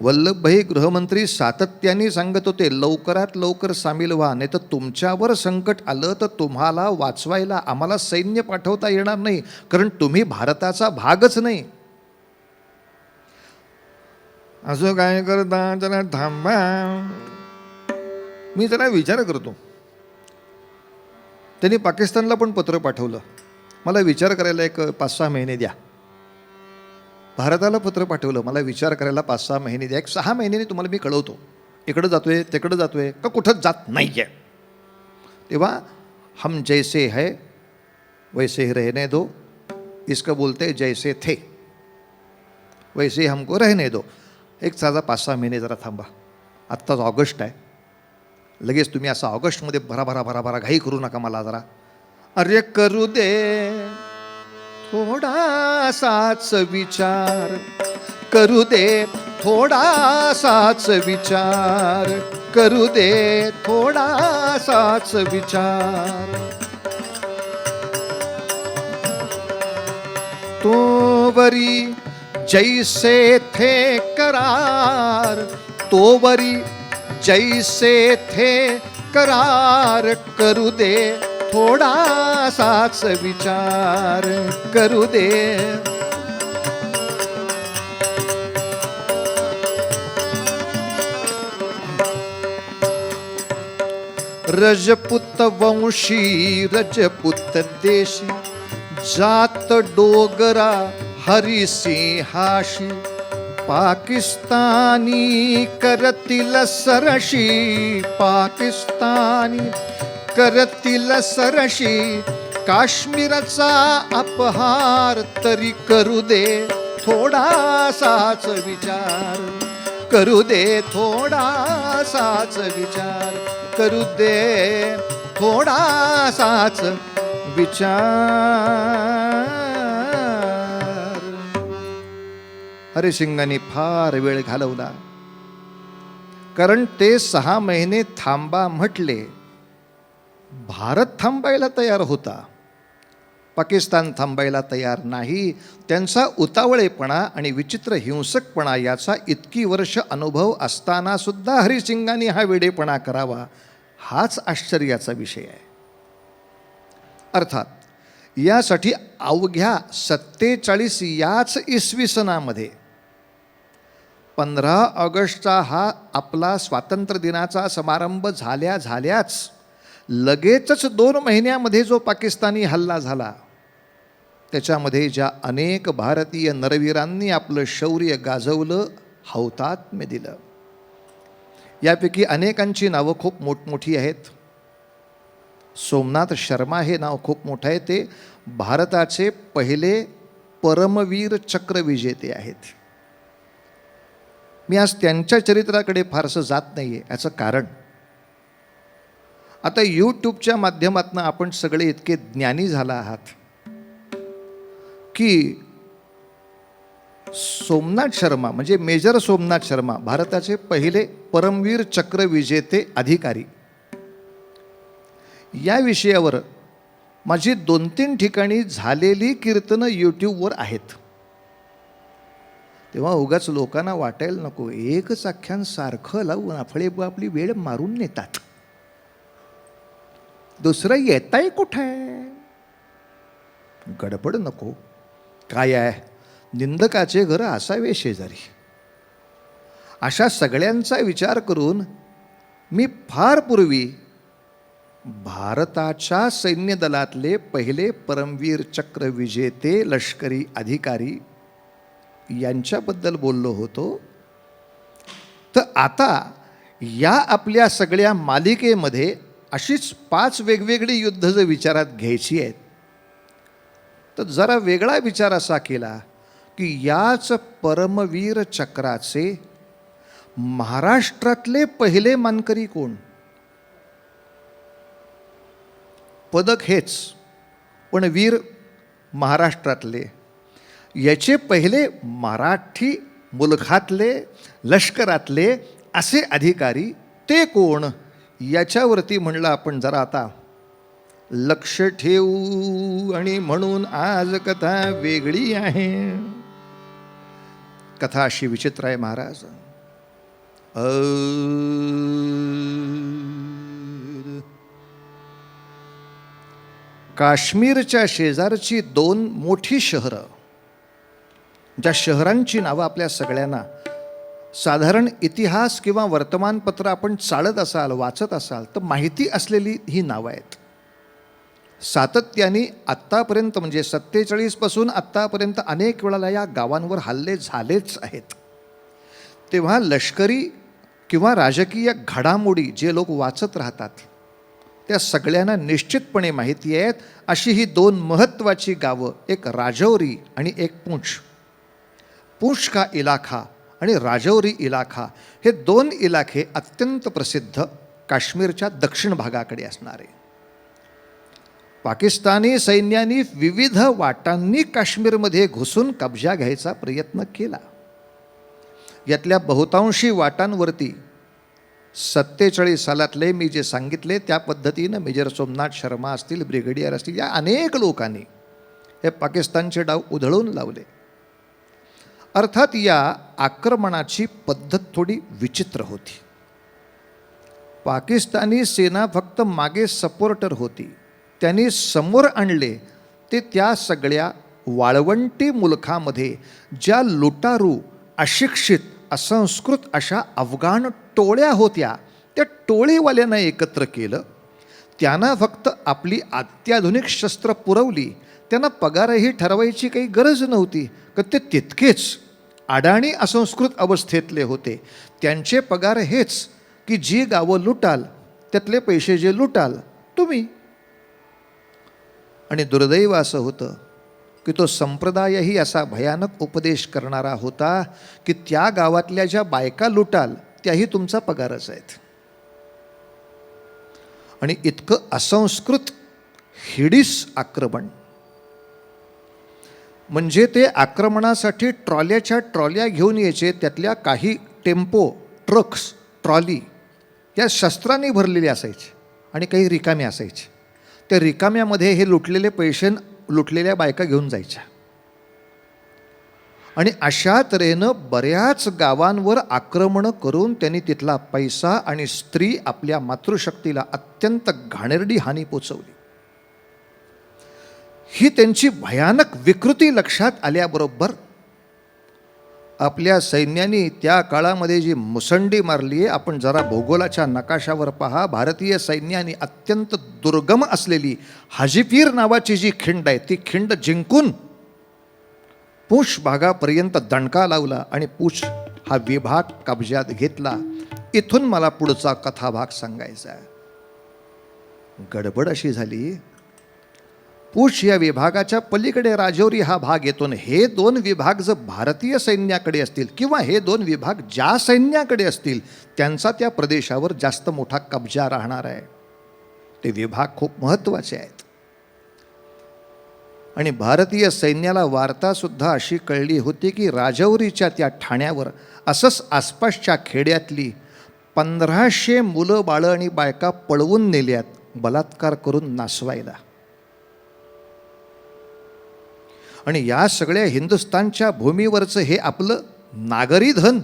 वल्लभभाई गृहमंत्री सातत्याने सांगत होते लवकरात लवकर सामील व्हा, नाही तर तुमच्यावर संकट आलं तर तुम्हाला वाचवायला आम्हाला सैन्य पाठवता येणार नाही, कारण तुम्ही भारताचा भागच नाही. असं काय करता, जरा थांबा, मी जरा विचार करतो. त्यांनी पाकिस्तानला पण पत्र पाठवलं, मला विचार करायला एक 5-6 महिने द्या. भारताला पत्र पाठवलं, मला विचार करायला 5-6 महिने द्या, एक 6 महिन्याने तुम्हाला मी कळवतो इकडं जातोय तिकडं जातोय का कुठंच जात नाही आहे. तेव्हा हम जैसे है वैसे ही रहने दो, इसका बोलते हैं जैसे थे वैसे ही हमको रहने दो. एक साधा 5-6 महिने जरा थांबा. आत्ताच ऑगस्ट आहे, लगेच तुम्ही असं ऑगस्टमध्ये भराभरा घाई करू नका मला जरा. अरे करू दे थोडासाच विचार करू दे, थोडासाच विचार करू दे, थोडासाच विचार. तोवरी जैसे थे करार, तोवरी जैसे थे करार करू दे, थोडासाच विचार करू दे. रजपुत वंशी रजपुत देशी, जात डोगरा हरिसिंहाशी, पाकिस्तानी करतील सरशी, पाकिस्तानी करतील सरशी, काश्मीरचा अपहार तरी करू दे, थोडासाच विचार करू दे, थोडासाच विचार करू दे, थोडासाच विचार. हरिसिंगांनी फार वेळ घालवला, कारण ते 6 महिने थांबा म्हटले. भारत थांबायला तयार होता, पाकिस्तान थांबायला तयार नाही. त्यांचा उतावळेपणा आणि विचित्र हिंसकपणा याचा इतकी वर्ष अनुभव असताना सुद्धा हरिसिंगांनी हा वेडेपणा करावा, हाच आश्चर्याचा विषय आहे. अर्थात यासाठी अवघ्या 47 याच इसवी सनामध्ये 15 ऑगस्टचा हा आपला स्वातंत्र्य दिनाचा समारंभ झाल्याच लगेचच 2 महिन्यामध्ये जो पाकिस्तानी हल्ला झाला, त्याच्यामध्ये ज्या अनेक भारतीय नरवीरांनी आपलं शौर्य गाजवलं, हौतात्म्य दिलं, यापैकी अनेकांची नावं खूप मोठमोठी आहेत. सोमनाथ शर्मा हे नाव खूप मोठं आहे. ते भारताचे पहिले परमवीर चक्र विजेते आहेत. मी आज त्यांच्या चरित्राकडे फारसं जात नाही आहे. याचं कारण, आता यूट्यूबच्या माध्यमातून आपण सगळे इतके ज्ञानी झाला आहात की सोमनाथ शर्मा म्हणजे मेजर सोमनाथ शर्मा, भारताचे पहिले परमवीर चक्र विजेते अधिकारी, या विषयावर माझी 2-3 ठिकाणी झालेली कीर्तनं यूट्यूबवर आहेत. तेव्हा उगाच लोकांना वाटायला नको, एकच आख्यान सारखं लावून आपली वेळ मारून नेतात, दुसरं येताय कुठे, गडबड नको. काय आहे, निंदकाचे घर असावे शेजारी. अशा सगळ्यांचा विचार करून मी फार पूर्वी भारताच्या सैन्य दलातले पहिले परमवीर चक्र विजेते लष्करी अधिकारी यांच्याबद्दल बोललो होतो. तर आता या आपल्या सगळ्या मालिकेमध्ये अशीच 5 वेगवेगळी युद्ध जर विचारात घ्यायची आहेत, तर जरा वेगळा विचार असा केला की याच परमवीर चक्राचे महाराष्ट्रातले पहिले मानकरी कोण. पदक हेच, पण वीर महाराष्ट्रातले. याचे पहिले मराठी मुलखातले लष्करातले असे अधिकारी ते कोण, याच्यावरती म्हणलं आपण जरा आता लक्ष ठेवू. आणि म्हणून आज कथा वेगळी आहे. कथा अशी विचित्र आहे महाराज. काश्मीरच्या शेजारची 2 मोठी शहरं, ज्या शहरांची नावं आपल्या सगळ्यांना साधारण इतिहास किंवा वर्तमानपत्र आपण चालत असाल, वाचत असाल तर माहिती असलेली ही नावं आहेत. सातत्याने आत्तापर्यंत म्हणजे 47 पासून आत्तापर्यंत अनेक वेळाला या गावांवर हल्ले झालेच आहेत. तेव्हा लष्करी किंवा राजकीय घडामोडी जे लोक वाचत राहतात त्या सगळ्यांना निश्चितपणे माहिती आहेत. अशी ही 2 महत्त्वाची गावं, एक राजौरी आणि एक पूंछ. पूंछ का इलाखा आणि राजौरी इलाखा हे 2 इलाखे अत्यंत प्रसिद्ध काश्मीरच्या दक्षिण भागाकडे असणारे. पाकिस्तानी सैन्याने विविध वाटांनी काश्मीरमध्ये घुसून कब्जा घ्यायचा प्रयत्न केला. यातल्या बहुतांशी वाटांवरती 47 सालातले मी जे सांगितले त्या पद्धतीनं मेजर सोमनाथ शर्मा असतील, ब्रिगेडियर असतील, या अनेक लोकांनी हे पाकिस्तानचे डाव उधळून लावले. अर्थात या आक्रमणाची पद्धत थोडी विचित्र होती. पाकिस्तानी सेना फक्त मागे सपोर्टर होती. त्यांनी समोर आणले ते त्या सगळ्या वाळवंटी मुलखामध्ये ज्या लुटारू, अशिक्षित, असंस्कृत अशा अफगाण टोळ्या होत्या, त्या टोळीवाल्यांना एकत्र केलं. त्यांना फक्त आपली अत्याधुनिक शस्त्र पुरवली. त्यांना पगारही ठरवायची काही गरज नव्हती, का ते तितकेच अडाणी असंस्कृत अवस्थेतले होते. त्यांचे पगार हेच की जी गावं लुटाल त्यातले पैसे जे लुटाल तुम्ही. आणि दुर्दैव असं होतं की तो संप्रदायही असा भयानक उपदेश करणारा होता की त्या गावातल्या ज्या बायका लुटाल त्याही तुमचा पगारच आहेत. आणि इतकं असंस्कृत हिडीस आक्रमण, म्हणजे ते आक्रमणासाठी ट्रॉल्याच्या ट्रॉल्या घेऊन यायचे. त्यातल्या काही टेम्पो, ट्रक्स, ट्रॉली या शस्त्रांनी भरलेले असायचे आणि काही रिकामे असायचे. त्या रिकाम्यामध्ये हे लुटलेले पैसे लुटलेल्या बायका घेऊन जायच्या. आणि अशा तऱ्हेनं बऱ्याच गावांवर आक्रमणं करून त्यांनी तिथला पैसा आणि स्त्री, आपल्या मातृशक्तीला अत्यंत घाणेरडी हानी पोचवली. ही त्यांची भयानक विकृती लक्षात आल्याबरोबर आपल्या सैन्याने त्या काळामध्ये जी मुसंडी मारली आहे, आपण जरा भूगोलाच्या नकाशावर पहा. भारतीय सैन्याने अत्यंत दुर्गम असलेली हाजीपीर नावाची जी खिंड आहे ती खिंड जिंकून पूंछ भागापर्यंत दणका लावला आणि पूंछ हा विभाग कब्जात घेतला. इथून मला पुढचा कथाभाग सांगायचा आहे. गडबड अशी झाली, पूंछ या विभागाच्या पलीकडे राजौरी हा भाग येतो. हे दोन विभाग जर भारतीय सैन्याकडे असतील किंवा हे दोन विभाग ज्या सैन्याकडे असतील त्यांचा त्या प्रदेशावर जास्त मोठा कब्जा राहणार आहे. ते विभाग खूप महत्त्वाचे आहेत. आणि भारतीय सैन्याला वार्तासुद्धा अशी कळली होती की राजौरीच्या त्या ठाण्यावर असंच आसपासच्या खेड्यातली 1500 मुलं, बाळं आणि बायका पळवून नेल्यात, बलात्कार करून नासवायला. आणि या सगळ्या हिंदुस्थानच्या भूमीवरचं हे आपलं नागरी धन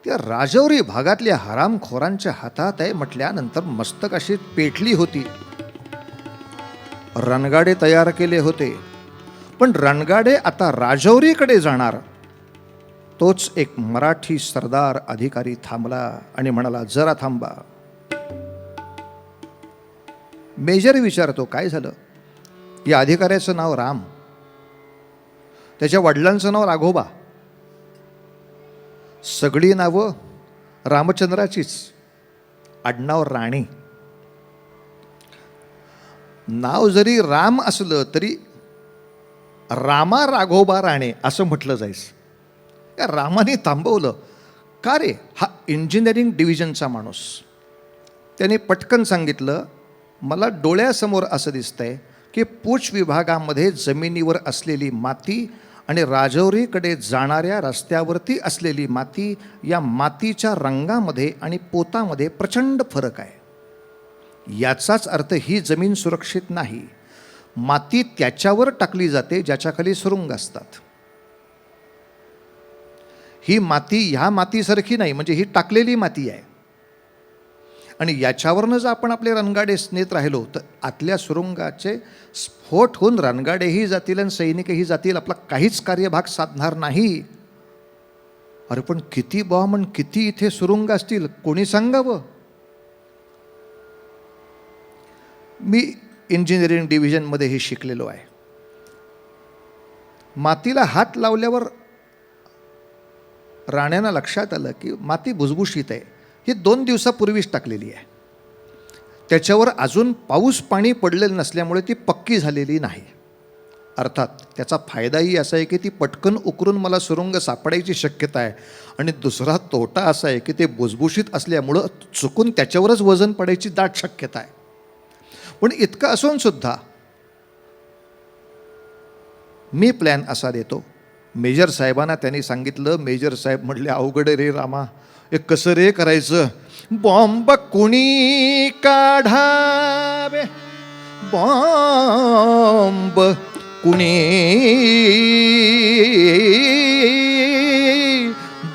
त्या राजौरी भागातल्या हरामखोरांच्या हातात आहे म्हटल्यानंतर मस्तक अशी पेटली होती. रणगाडे तयार केले होते. पण रणगाडे आता राजौरीकडे जाणार, तोच एक मराठी सरदार अधिकारी थांबला आणि म्हणाला, जरा थांबा. मेजर विचारतो, काय झालं? या अधिकाऱ्याचं नाव राम, त्याच्या वडिलांचं नाव राघोबा. सगळी नावं रामचंद्राचीच, आडनाव राणे. नाव जरी राम असलं तरी रामा राघोबा राणे असं म्हटलं जायचं. त्या रामाने थांबवलं. का रे? हा इंजिनिअरिंग डिव्हिजनचा माणूस. त्याने पटकन सांगितलं, मला डोळ्यासमोर असं दिसतंय की पूंछ विभागामध्ये जमिनीवर असलेली माती आणि राजौरीकडे जाणाऱ्या रस्त्यावरती असलेली माती, या मातीच्या रंगामध्ये आणि पोतामध्ये प्रचंड फरक आहे. याचाच अर्थ ही जमीन सुरक्षित नाही. माती त्याच्यावर टाकली जाते ज्याच्याखाली सुरुंग असतात. ही माती ह्या मातीसारखी नाही, म्हणजे ही टाकलेली माती आहे. आणि याच्यावरनं जर आपण आपले रणगाडे नेत राहिलो तर आतल्या सुरुंगाचे स्फोट होऊन रणगाडेही जातील आणि सैनिकही जातील, आपला काहीच कार्यभाग साधणार नाही. अरे पण किती बॉम्ब आणि किती इथे सुरुंग असतील, कोणी सांगावं? मी इंजिनिअरिंग डिव्हिजनमध्ये हे शिकलेलो आहे. मातीला हात लावल्यावर राण्यांना लक्षात आलं की माती भुसभुशीत आहे. ही 2 दिवसापूर्वीच टाकलेली आहे. त्याच्यावर अजून पाऊस पाणी पडलेलं नसल्यामुळे ती पक्की झालेली नाही. अर्थात त्याचा फायदाही असा आहे की ती पटकन उकरून मला सुरुंग सापडायची शक्यता आहे. आणि दुसरा तोटा असा आहे की ते भुसभुशीत असल्यामुळं चुकून त्याच्यावरच वजन पडायची दाट शक्यता आहे. पण इतकं असून सुद्धा मी प्लॅन असा देतो. मेजर साहेबांना त्यांनी सांगितलं. मेजर साहेब म्हटले, अवघड रे रामा, हे कसं रे करायचं? बॉम्ब कुणी काढावे, बॉम्ब कुणी,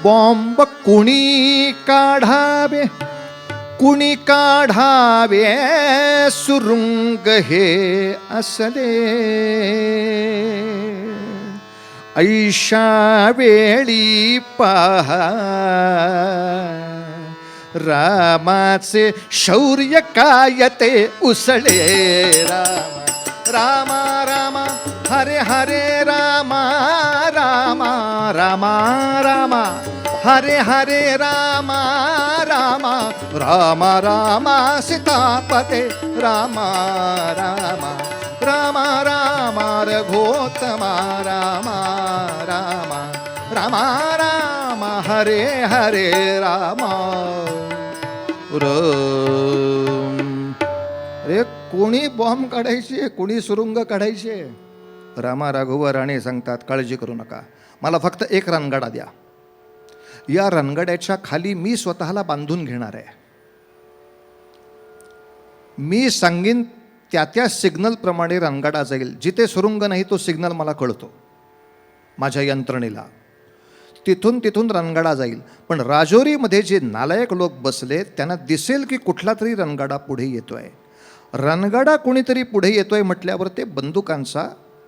बॉम्ब कुणी काढावे, कुणी काढावे सुरुंग हे असले. ऐशा वेळी पहा रामाचे शौर्य काय ते उसळे. रामा रामा रामा हरे हरे रामा रामा रामा रामा हरे हरे रामा रामा रामा रामा सीतापते रामा रामा रामा रामा रघोत्तमा रामा रामा रामा रामा हरे हरे रामा. रे कोणी बॉम्ब काढायचे, कोणी सुरुंग काढायचे? रामा राघव राणे सांगतात, काळजी करू नका, मला फक्त एक रणगाडा द्या. या रणगाड्याच्या खाली मी स्वतःला बांधून घेणार आहे. मी सांगीन त्या त्या सिग्नल प्रमाणे रणगाडा जाईल. जिथे सुरुंग नाही तो सिग्नल मला कळतो माझ्या यंत्रणेला. तिथून तिथून रणगाडा जाईल. पण राजौरीमध्ये जे नालायक लोक बसले त्यांना दिसेल की कुठला तरी रणगाडा पुढे येतोय. रणगाडा कोणीतरी पुढे येतोय म्हटल्यावर ते बंदुकांचा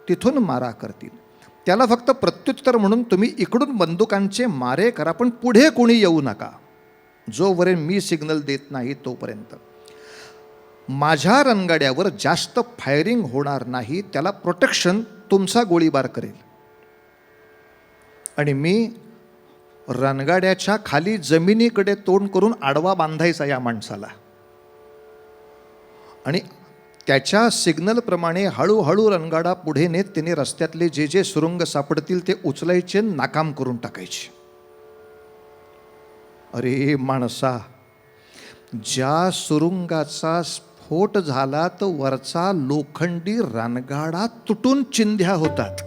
तिथून मारा करतील. त्याला फक्त प्रत्युत्तर म्हणून तुम्ही इकडून बंदुकांचे मारे करा, पण पुढे कोणी येऊ नका जोपर्यंत मी सिग्नल देत नाही तोपर्यंत. माझ्या रणगाड्यावर जास्त फायरिंग होणार नाही, त्याला प्रोटेक्शन तुमचा गोळीबार करेल. आणि मी रणगाड्याच्या खाली जमिनीकडे तोंड करून आडवा बांधायचा या माणसाला. आणि त्याच्या सिग्नलप्रमाणे हळूहळू रणगाडा पुढे नेत त्याने रस्त्यातले जे जे सुरुंग सापडतील ते उचलायचे, नाकाम करून टाकायचे. अरे माणसा, ज्या सुरुंगाचा स्फोट झाला तर वरचा लोखंडी रणगाडा तुटून चिंध्या होतात.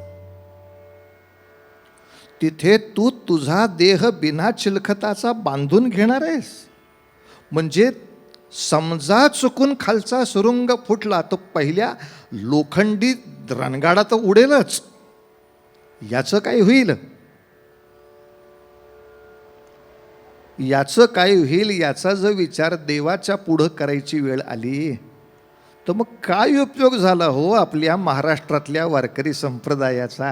तिथे तू तुझा देह बिना चिलखताचा बांधून घेणार आहेस? म्हणजे समजा चुकून खालचा सुरुंग फुटला तर पहिल्या लोखंडी रणगाडा तर उडेलच. याचं काय होईल? याचं काय होईल याचा जर विचार देवाच्या पुढं करायची वेळ आली तर मग काय उपयोग झाला हो आपल्या महाराष्ट्रातल्या वारकरी संप्रदायाचा?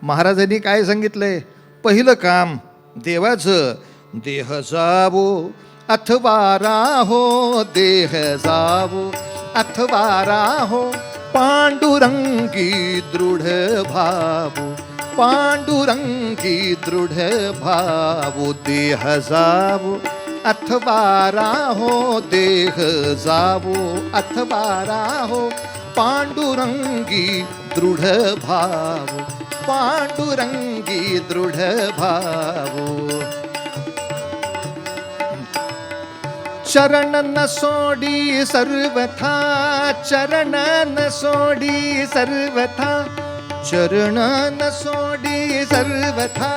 महाराजांनी काय सांगितलंय? पहिलं काम देवाचं. देह जावो अथवा राहो, देह जावो अथवा राहो, पांडुरंगी दृढ भावो, पांडुरंगी दृढ भावो. देह जावो अथवा राहो, देह जावो अथवा राहो, पांडुरंगी दृढ भावो, पांडुरंगी दृढ भावो. चरण न सोडी सर्वथा, चरण न सोडी सर्वथा, चरण न सोडी सर्वथा,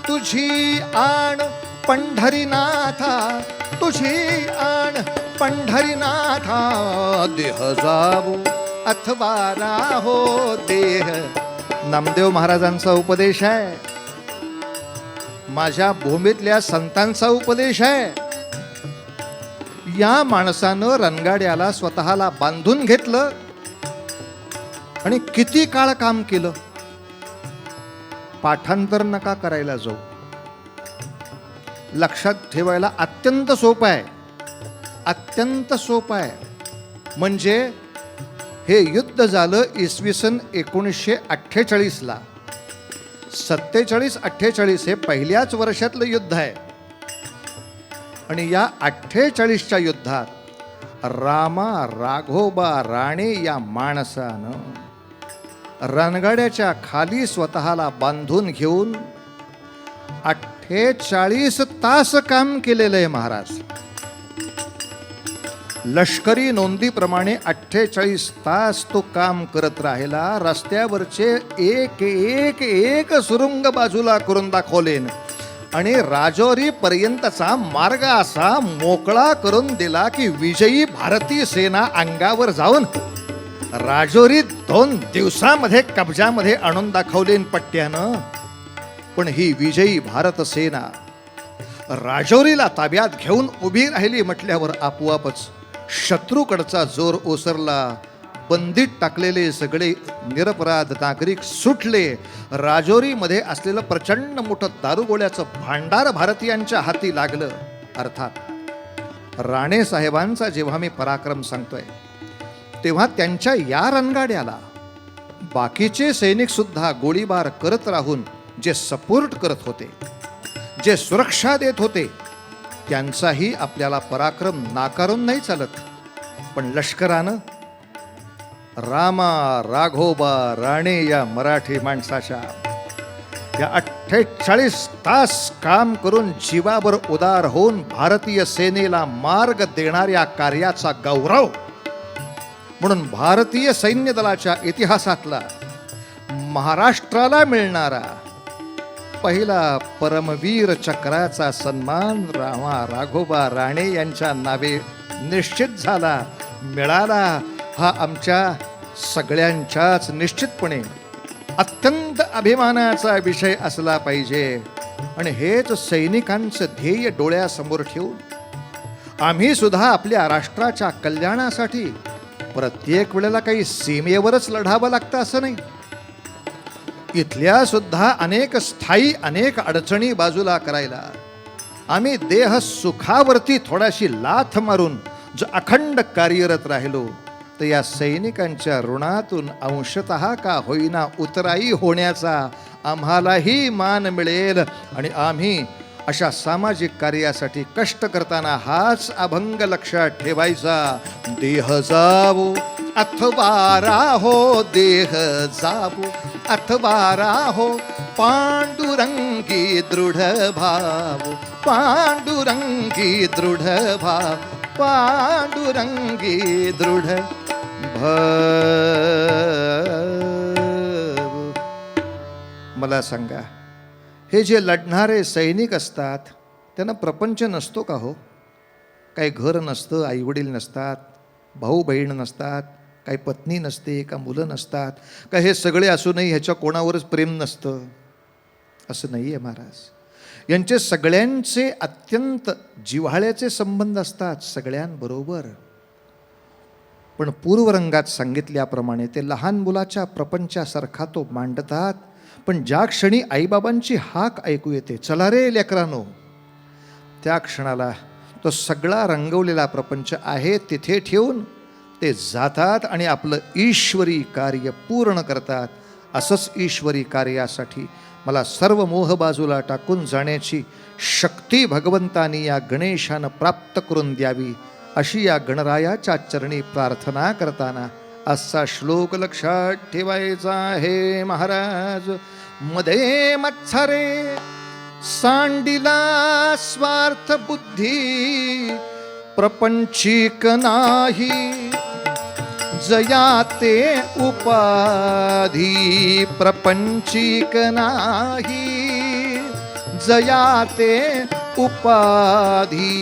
तुझी आण पंढरीनाथा, तुझी आण पंढरीनाथा. देह जावो अथवा राहो, देह. नामदेव महाराजांचा उपदेश आहे, माझ्या भूमीतल्या संतांचा उपदेश आहे. या माणसानं रणगाड्याला स्वतःला बांधून घेतलं आणि किती काळ काम केलं. पाठांतर नका करायला जाऊ, लक्षात ठेवायला अत्यंत सोपं आहे, अत्यंत सोपं आहे. म्हणजे हे युद्ध झालं इसवी सन 1948ला. 47-48 हे पहिल्याच वर्षातलं युद्ध आहे. आणि या 48च्या युद्धात रामा राघोबा राणे या माणसानं रणगाड्याच्या खाली स्वतःला बांधून घेऊन 48 तास काम केलेलं आहे महाराज. लष्करी नोंदीप्रमाणे 48 तास तो काम करत राहिला. रस्त्यावरचे एक एक एक सुरुंग बाजूला करून दाखवलेन आणि राजौरी पर्यंतचा मार्ग असा मोकळा करून दिला की विजयी भारतीय सेना अंगावर जाऊन राजौरी 2 दिवसामध्ये कब्जामध्ये आणून दाखवलेन पट्ट्यानं. पण ही विजयी भारत सेना राजौरीला ताब्यात घेऊन उभी राहिली म्हटल्यावर आपोआपच शत्रूकडचा जोर ओसरला. बंदीत टाकलेले सगळे निरपराध नागरिक सुटले. राजौरीमध्ये असलेलं प्रचंड मोठं दारुगोळ्याचं भांडार भारतीयांच्या हाती लागलं. अर्थात राणे साहेबांचा जेव्हा मी पराक्रम सांगतोय तेव्हा त्यांच्या या रणगाड्याला बाकीचे सैनिक सुद्धा गोळीबार करत राहून जे सपोर्ट करत होते, जे सुरक्षा देत होते, त्यांचाही आपल्याला पराक्रम नाकारून नाही चालत. पण लष्करानं रामा राघोबा राणे या मराठी माणसाच्या या 48 तास काम करून जीवावर उदार होऊन भारतीय सेनेला मार्ग देणाऱ्या कार्याचा गौरव म्हणून भारतीय सैन्य दलाच्या इतिहासातला महाराष्ट्राला मिळणारा पहिला परमवीर चक्राचा सन्मान रामा राघोबा राणे यांच्या नावे निश्चित झाला, मिळाला. हा आमच्या सगळ्यांच्याच निश्चितपणे अत्यंत अभिमानाचा विषय असला पाहिजे. आणि हेच सैनिकांचं ध्येय डोळ्यासमोर ठेवून आम्ही सुद्धा आपल्या राष्ट्राच्या कल्याणासाठी प्रत्येक वेळेला काही सीमेवरच लढावं लागतं असं नाही. इथल्या सुद्धा अनेक स्थायी अनेक अडचणी बाजूला करायला आम्ही देह सुखावरती थोडाशी लाथ मारून जो अखंड कार्यरत राहिलो तर या सैनिकांच्या ऋणातून अंशतः का होईना उतराई होण्याचा आम्हालाही मान मिळेल. आणि आम्ही अशा सामाजिक कार्यासाठी कष्ट करताना हाच अभंग लक्षात ठेवायचा. देह जावो अथवा राहो, देह जावो अथवा राहो, पांडुरंगी दृढ भाव, पांडुरंगी दृढ भाव, पांडुरंगी दृढ भाव. मला सांगा, हे जे लढणारे सैनिक असतात त्यांना प्रपंच नसतो का हो? काही घर नसतं, आईवडील नसतात, भाऊ बहीण नसतात, काही पत्नी नसते, का मुलं नसतात, का हे सगळे असूनही ह्याच्या कोणावरच प्रेम नसतं? असं नाही आहे महाराज. यांचे सगळ्यांचे अत्यंत जिव्हाळ्याचे संबंध असतात सगळ्यांबरोबर. पण पूर्वरंगात सांगितल्याप्रमाणे ते लहान मुलाच्या प्रपंचासारखा तो मांडतात. पण ज्या क्षणी आईबाबांची हाक ऐकू येते, चला रे लेकरांनो, त्या क्षणाला तो सगळा रंगवलेला प्रपंच आहे तिथे ठेवून ते जातात आणि आपलं ईश्वरी कार्य पूर्ण करतात. असंच ईश्वरी कार्यासाठी मला सर्व मोह बाजूला टाकून जाण्याची शक्ती भगवंतानी या गणेशानं प्राप्त करून द्यावी अशी या गणरायाच्या चरणी प्रार्थना करताना असा श्लोक लक्षात ठेवायचा आहे महाराज. मध्ये मत्सरे सांडिला स्वार्थ बुद्धी, प्रपंचिक नाही जया ते उपाधी, प्रपंचिक नाही जया ते उपाधी.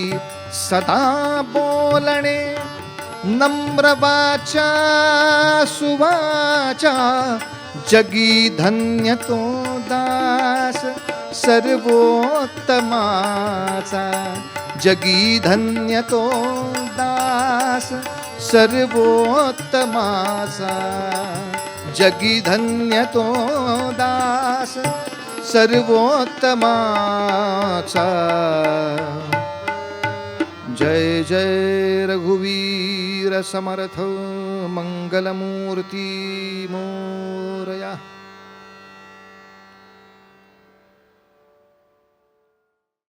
सदा बोलणे नम्र वाचा सुवाचा, जगी धन्य तो दास सर्वोत्तमाचा, जगी धन्य तो दास सर्वोत्तमाचा, जगी धन्य तो दास सर्वोत्तमाचा. जय जय रघुवीर समर्थ मंगलमूर्ती मोरया.